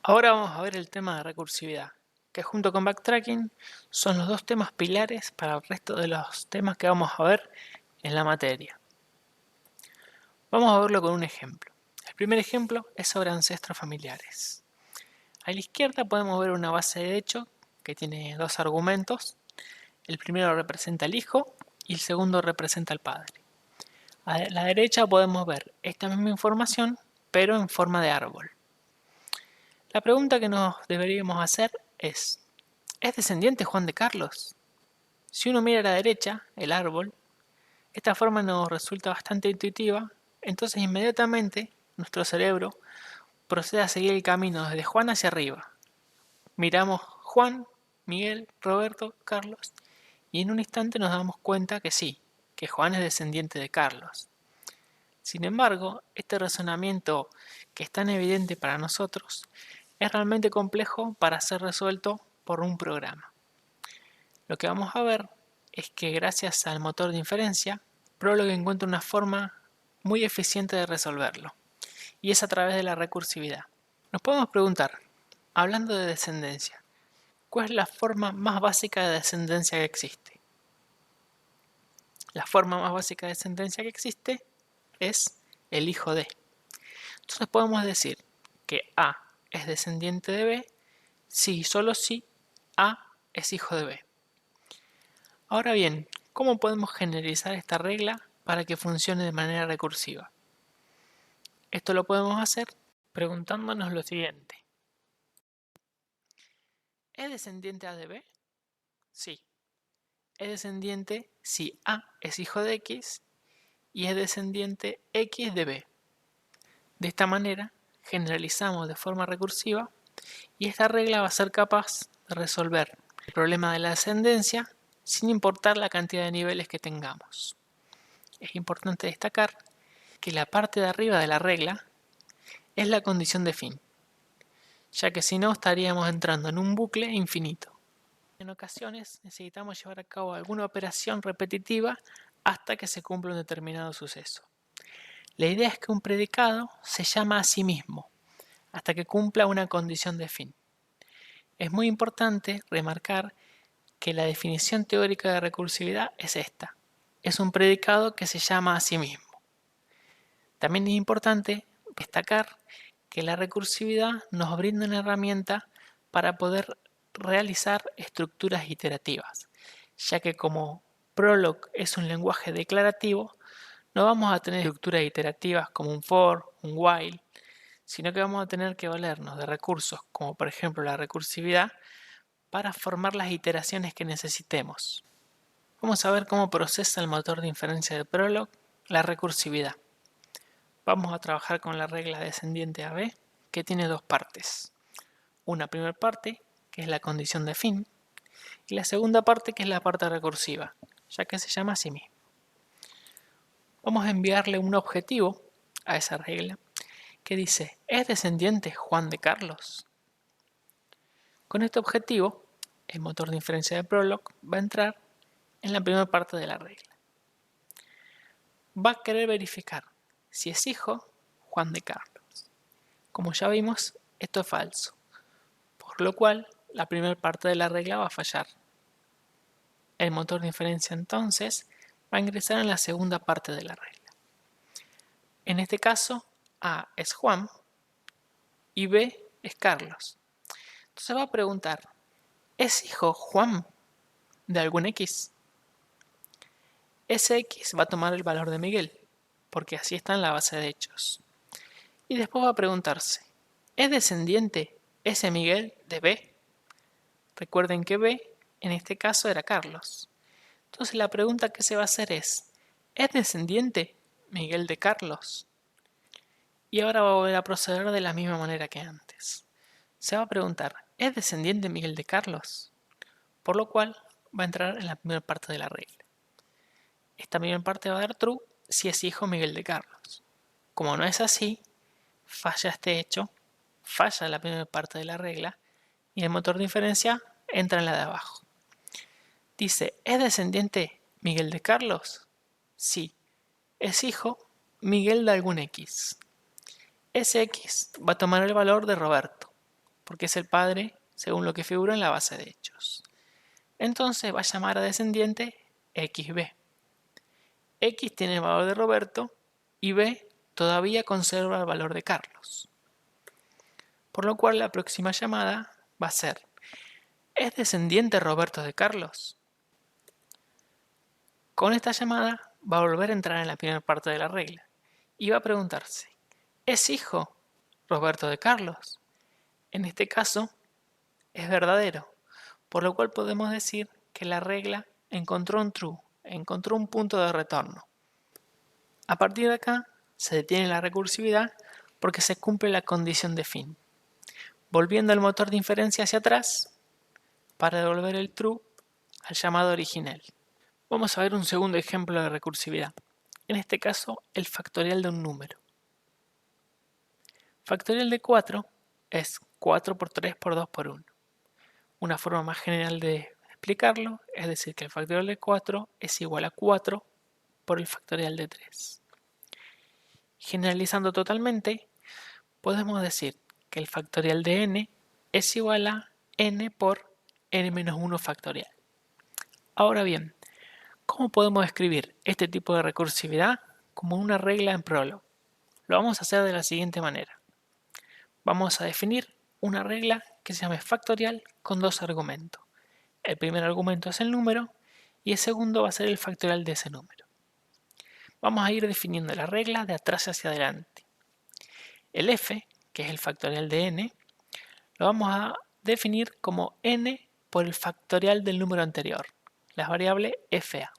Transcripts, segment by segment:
Ahora vamos a ver el tema de recursividad, que junto con backtracking son los dos temas pilares para el resto de los temas que vamos a ver en la materia. Vamos a verlo con un ejemplo. El primer ejemplo es sobre ancestros familiares. A la izquierda podemos ver una base de hecho que tiene dos argumentos. El primero representa al hijo y el segundo representa al padre. A la derecha podemos ver esta misma información, pero en forma de árbol. La pregunta que nos deberíamos hacer ¿es descendiente Juan de Carlos? Si uno mira a la derecha, el árbol, esta forma nos resulta bastante intuitiva, entonces inmediatamente nuestro cerebro procede a seguir el camino desde Juan hacia arriba. Miramos Juan, Miguel, Roberto, Carlos, y en un instante nos damos cuenta que sí, que Juan es descendiente de Carlos. Sin embargo, este razonamiento que es tan evidente para nosotros es realmente complejo para ser resuelto por un programa. Lo que vamos a ver es que gracias al motor de inferencia, Prolog encuentra una forma muy eficiente de resolverlo, y es a través de la recursividad. Nos podemos preguntar, hablando de descendencia, ¿cuál es la forma más básica de descendencia que existe? La forma más básica de descendencia que existe es el hijo de. Entonces podemos decir que A es descendiente de B si y solo si A es hijo de B. Ahora bien, ¿cómo podemos generalizar esta regla para que funcione de manera recursiva? Esto lo podemos hacer preguntándonos lo siguiente. ¿Es descendiente A de B? Sí. Es descendiente si A es hijo de X y es descendiente X de B. De esta manera, generalizamos de forma recursiva y esta regla va a ser capaz de resolver el problema de la descendencia sin importar la cantidad de niveles que tengamos. Es importante destacar que la parte de arriba de la regla es la condición de fin, ya que si no estaríamos entrando en un bucle infinito. En ocasiones necesitamos llevar a cabo alguna operación repetitiva hasta que se cumpla un determinado suceso. La idea es que un predicado se llama a sí mismo hasta que cumpla una condición de fin. Es muy importante remarcar que la definición teórica de recursividad es esta. Es un predicado que se llama a sí mismo. También es importante destacar que la recursividad nos brinda una herramienta para poder realizar estructuras iterativas, ya que como Prolog es un lenguaje declarativo, no vamos a tener estructuras iterativas como un for, un while, sino que vamos a tener que valernos de recursos como por ejemplo la recursividad para formar las iteraciones que necesitemos. Vamos a ver cómo procesa el motor de inferencia de Prolog la recursividad. Vamos a trabajar con la regla descendiente a B, que tiene dos partes. Una primera parte, que es la condición de fin, y la segunda parte, que es la parte recursiva, ya que se llama a sí mismo. Vamos a enviarle un objetivo a esa regla que dice, ¿es descendiente Juan de Carlos? Con este objetivo, el motor de inferencia de Prolog va a entrar en la primera parte de la regla. Va a querer verificar si es hijo Juan de Carlos. Como ya vimos, esto es falso, por lo cual la primera parte de la regla va a fallar. El motor de inferencia entonces va a ingresar en la segunda parte de la regla. En este caso, A es Juan y B es Carlos. Entonces va a preguntar, ¿es hijo Juan de algún X? Ese X va a tomar el valor de Miguel, porque así está en la base de hechos. Y después va a preguntarse, ¿es descendiente ese Miguel de B? Recuerden que B en este caso era Carlos. Entonces la pregunta que se va a hacer ¿es descendiente Miguel de Carlos? Y ahora va a volver a proceder de la misma manera que antes. Se va a preguntar, ¿es descendiente Miguel de Carlos? Por lo cual va a entrar en la primera parte de la regla. Esta primera parte va a dar true si es hijo Miguel de Carlos. Como no es así, falla este hecho, falla la primera parte de la regla y el motor de inferencia entra en la de abajo. Dice, ¿es descendiente Miguel de Carlos? Sí. ¿Es hijo Miguel de algún X? Ese X va a tomar el valor de Roberto. porque es el padre según lo que figura en la base de hechos. Entonces va a llamar a descendiente XB. X tiene el valor de Roberto y B todavía conserva el valor de Carlos. Por lo cual la próxima llamada va a ser: ¿es descendiente Roberto de Carlos? Con esta llamada va a volver a entrar en la primera parte de la regla y va a preguntarse: ¿es hijo Roberto de Carlos? En este caso es verdadero, por lo cual podemos decir que la regla encontró un true, encontró un punto de retorno. A partir de acá se detiene la recursividad porque se cumple la condición de fin. Volviendo el motor de inferencia hacia atrás para devolver el true al llamado original. Vamos a ver un segundo ejemplo de recursividad. En este caso, el factorial de un número. Factorial de 4 es 4 por 3 por 2 por 1. Una forma más general de explicarlo es decir que el factorial de 4 es igual a 4 por el factorial de 3. Generalizando totalmente, podemos decir que el factorial de n es igual a n por n-1 factorial. Ahora bien, ¿cómo podemos escribir este tipo de recursividad como una regla en Prolog? Lo vamos a hacer de la siguiente manera. Vamos a definir una regla que se llame factorial con dos argumentos. El primer argumento es el número y el segundo va a ser el factorial de ese número. Vamos a ir definiendo la regla de atrás hacia adelante. El f, que es el factorial de n, lo vamos a definir como n por el factorial del número anterior, la variable fa.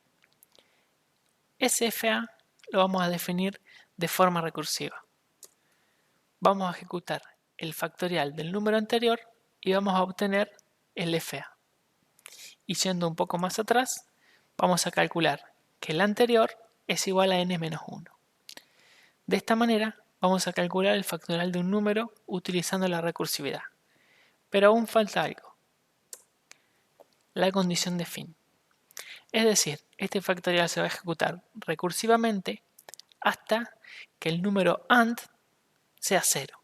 Ese fa lo vamos a definir de forma recursiva. Vamos a ejecutar el factorial del número anterior y vamos a obtener el fa. Y yendo un poco más atrás, vamos a calcular que el anterior es igual a n-1. De esta manera vamos a calcular el factorial de un número utilizando la recursividad. Pero aún falta algo: la condición de fin. Es decir, este factorial se va a ejecutar recursivamente hasta que el número AND sea 0.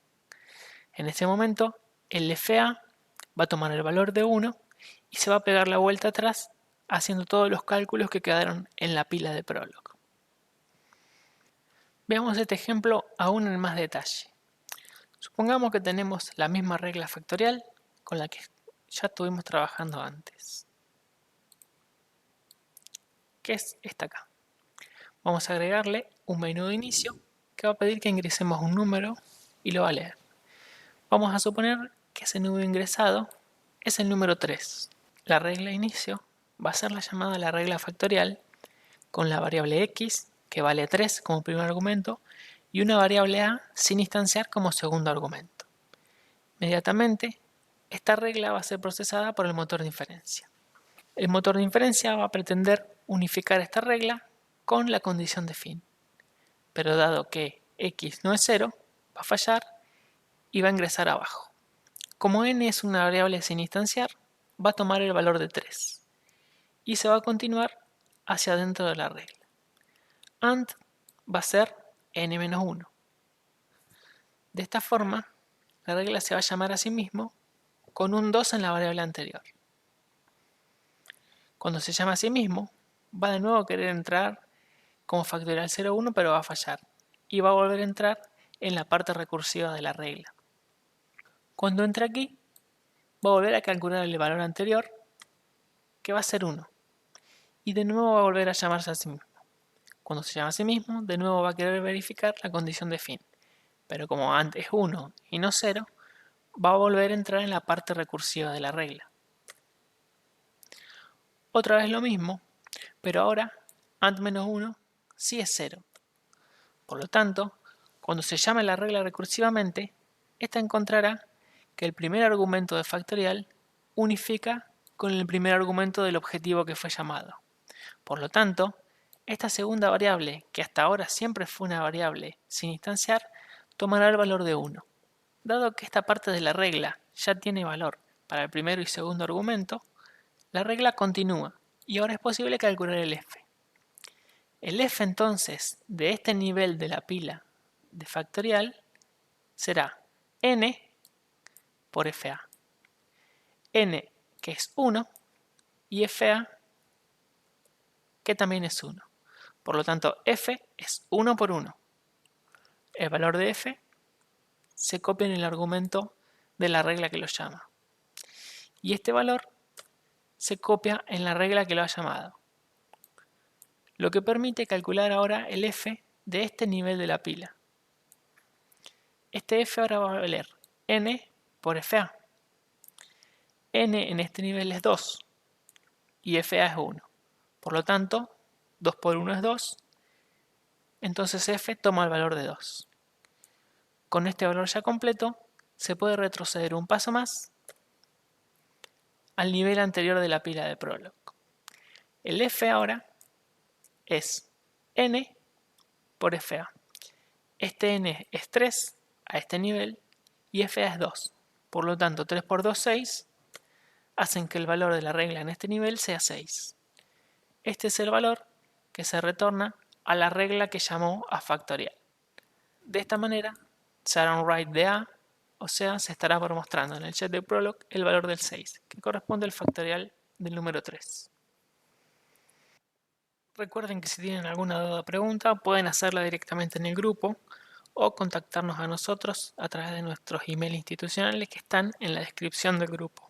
En ese momento, el FA va a tomar el valor de 1 y se va a pegar la vuelta atrás haciendo todos los cálculos que quedaron en la pila de Prolog. Veamos este ejemplo aún en más detalle. Supongamos que tenemos la misma regla factorial con la que ya estuvimos trabajando antes, que es esta acá. Vamos a agregarle un menú de inicio que va a pedir que ingresemos un número y lo va a leer. Vamos a suponer que ese número ingresado es el número 3. La regla inicio va a ser la llamada a la regla factorial con la variable x, que vale 3 como primer argumento, y una variable a sin instanciar como segundo argumento. Inmediatamente, esta regla va a ser procesada por el motor de inferencia. El motor de inferencia va a pretender unificar esta regla con la condición de fin. Pero dado que x no es 0, va a fallar y va a ingresar abajo. Como n es una variable sin instanciar, va a tomar el valor de 3 y se va a continuar hacia adentro de la regla. AND va a ser n-1. De esta forma, la regla se va a llamar a sí mismo con un 2 en la variable anterior. Cuando se llama a sí mismo, va de nuevo a querer entrar como factorial 0,1, pero va a fallar y va a volver a entrar en la parte recursiva de la regla. Cuando entre aquí, va a volver a calcular el valor anterior, que va a ser 1, y de nuevo va a volver a llamarse a sí mismo. Cuando se llama a sí mismo, de nuevo va a querer verificar la condición de fin, pero como antes es 1 y no 0, va a volver a entrar en la parte recursiva de la regla. Otra vez lo mismo, pero ahora AND-1 sí es 0. Por lo tanto, cuando se llame la regla recursivamente, esta encontrará que el primer argumento de factorial unifica con el primer argumento del objetivo que fue llamado. Por lo tanto, esta segunda variable, que hasta ahora siempre fue una variable sin instanciar, tomará el valor de 1. Dado que esta parte de la regla ya tiene valor para el primero y segundo argumento, la regla continúa y ahora es posible calcular el f. El f entonces de este nivel de la pila de factorial será n por FA. N, que es 1, y FA, que también es 1. Por lo tanto, F es 1 por 1. El valor de F se copia en el argumento de la regla que lo llama. Y este valor se copia en la regla que lo ha llamado. Lo que permite calcular ahora el F de este nivel de la pila. Este F ahora va a valer N por FA. N en este nivel es 2 y FA es 1. Por lo tanto, 2 por 1 es 2. Entonces F toma el valor de 2. Con este valor ya completo, se puede retroceder un paso más al nivel anterior de la pila de Prolog. El F ahora es N por FA. Este N es 3 a este nivel y FA es 2. Por lo tanto, 3 por 2, 6, hacen que el valor de la regla en este nivel sea 6. Este es el valor que se retorna a la regla que llamó a factorial. De esta manera, se hará un write de A, o sea, se estará mostrando en el chat de Prolog el valor del 6, que corresponde al factorial del número 3. Recuerden que si tienen alguna duda o pregunta, pueden hacerla directamente en el grupo o contactarnos a nosotros a través de nuestros emails institucionales que están en la descripción del grupo.